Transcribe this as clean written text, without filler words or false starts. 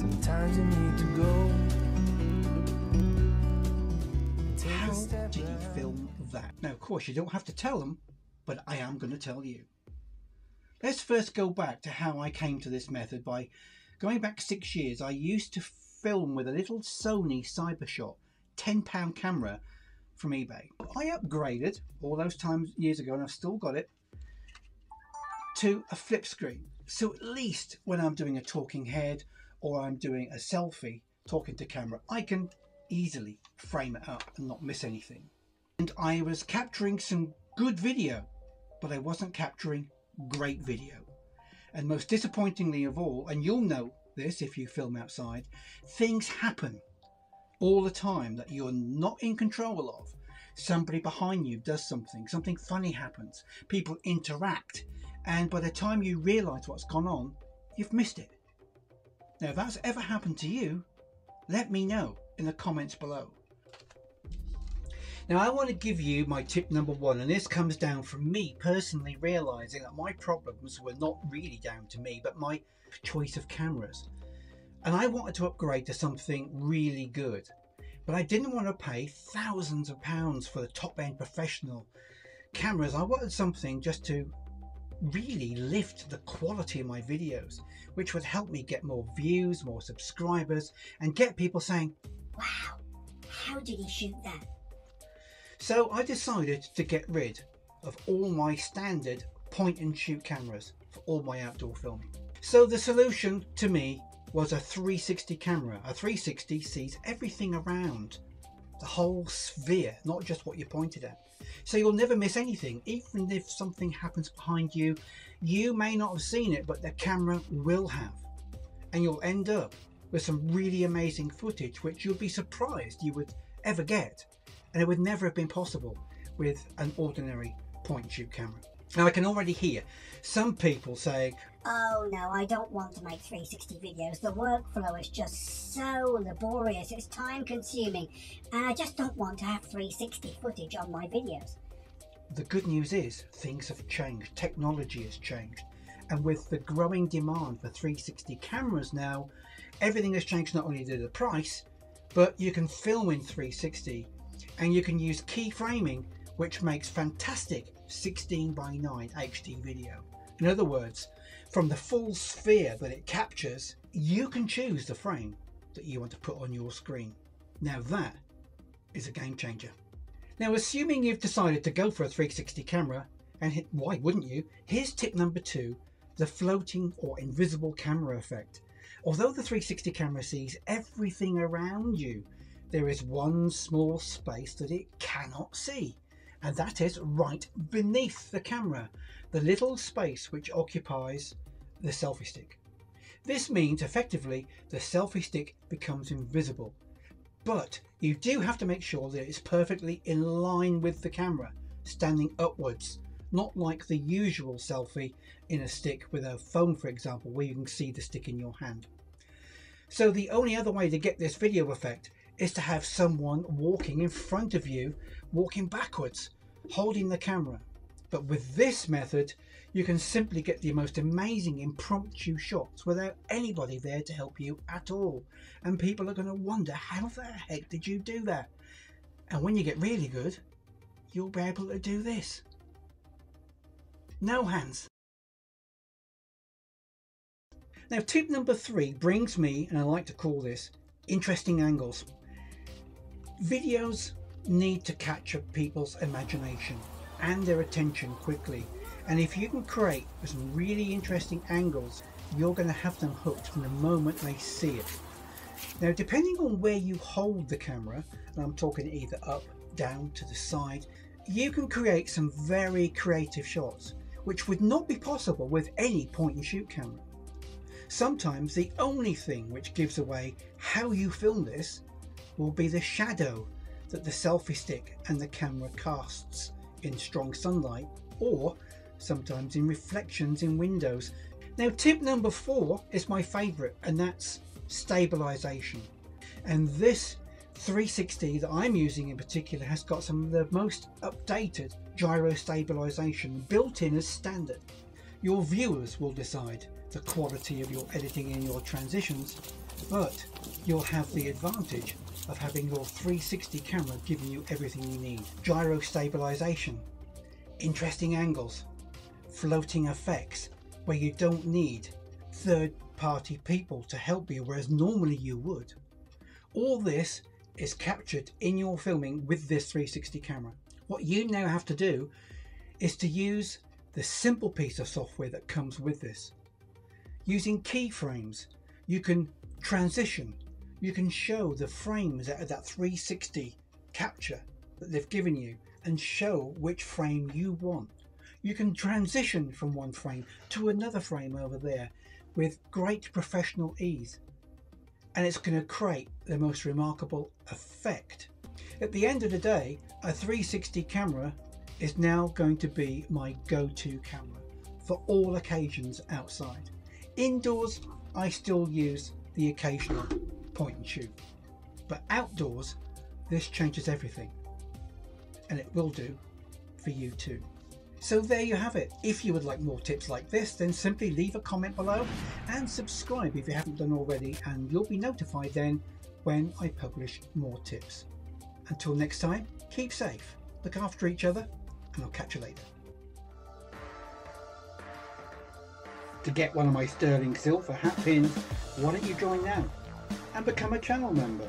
Sometimes you need to go. How did you film that? Now, of course, you don't have to tell them, but I am going to tell you. Let's first go back to how I came to this method. By going back 6 years, I used to film with a little Sony Cybershot £10 camera from eBay. I upgraded all those times years ago, and I've still got it, to a flip screen. So at least when I'm doing a talking head or I'm doing a selfie talking to camera, I can easily frame it up and not miss anything. And I was capturing some good video, but I wasn't capturing great video. And most disappointingly of all, and you'll know this if you film outside, things happen all the time that you're not in control of. Somebody behind you does something funny happens, people interact, and by the time you realize what's gone on, you've missed it. Now, if that's ever happened to you, let me know in the comments below. Now, I want to give you my tip number one, and this comes down from me personally realizing that my problems were not really down to me, but my choice of cameras. And I wanted to upgrade to something really good, but I didn't want to pay thousands of pounds for the top-end professional cameras. I wanted something just to really lift the quality of my videos, which would help me get more views, more subscribers, and get people saying, "Wow, how did he shoot that?" So I decided to get rid of all my standard point and shoot cameras for all my outdoor filming. So the solution to me was a 360 camera. A 360 sees everything around, the whole sphere, not just what you pointed at. So you'll never miss anything. Even if something happens behind you, you may not have seen it, but the camera will have. And you'll end up with some really amazing footage, which you'll be surprised you would ever get. And it would never have been possible with an ordinary point and shoot camera. Now, I can already hear some people saying, "Oh no, I don't want to make 360 videos. The workflow is just so laborious, it's time consuming, and I just don't want to have 360 footage on my videos." The good news is things have changed, technology has changed, and with the growing demand for 360 cameras now, everything has changed. Not only to the price, but you can film in 360 and you can use keyframing, which makes fantastic 16:9 HD video. In other words, from the full sphere that it captures, you can choose the frame that you want to put on your screen. Now that is a game changer. Now, assuming you've decided to go for a 360 camera, and why wouldn't you? Here's tip number two, the floating or invisible camera effect. Although the 360 camera sees everything around you, there is one small space that it cannot see, and that is right beneath the camera, the little space which occupies the selfie stick. This means effectively the selfie stick becomes invisible, but you do have to make sure that it's perfectly in line with the camera, standing upwards, not like the usual selfie in a stick with a phone, for example, where you can see the stick in your hand. So the only other way to get this video effect is to have someone walking in front of you, walking backwards, holding the camera. But with this method, you can simply get the most amazing impromptu shots without anybody there to help you at all. And people are going to wonder, how the heck did you do that? And when you get really good, you'll be able to do this. No hands. Now, tip number three brings me, and I like to call this, interesting angles. Videos need to capture people's imagination and their attention quickly, and if you can create some really interesting angles, you're going to have them hooked from the moment they see it. Now, depending on where you hold the camera, and I'm talking either up, down, to the side, you can create some very creative shots which would not be possible with any point and shoot camera. Sometimes the only thing which gives away how you film this will be the shadow that the selfie stick and the camera casts in strong sunlight, or sometimes in reflections in windows. Now, tip number four is my favorite, and that's stabilization. And this 360 that I'm using in particular has got some of the most updated gyro stabilization built in as standard. Your viewers will decide the quality of your editing and your transitions, but you'll have the advantage of having your 360 camera giving you everything you need. Gyro stabilization, interesting angles, floating effects where you don't need third-party people to help you, whereas normally you would. All this is captured in your filming with this 360 camera. What you now have to do is to use the simple piece of software that comes with this. Using keyframes, you can transition, you can show the frames out of that 360 capture that they've given you and show which frame you want. You can transition from one frame to another frame over there with great professional ease, and it's going to create the most remarkable effect. At the end of the day, a 360 camera is now going to be my go-to camera for all occasions outside. Indoors, I still use the occasional point and shoot, but outdoors, this changes everything, and it will do for you too. So there you have it. If you would like more tips like this, then simply leave a comment below and subscribe if you haven't done already, and you'll be notified then when I publish more tips. Until next time, keep safe, look after each other, and I'll catch you later. To get one of my sterling silver hat pins, why don't you join now and become a channel member?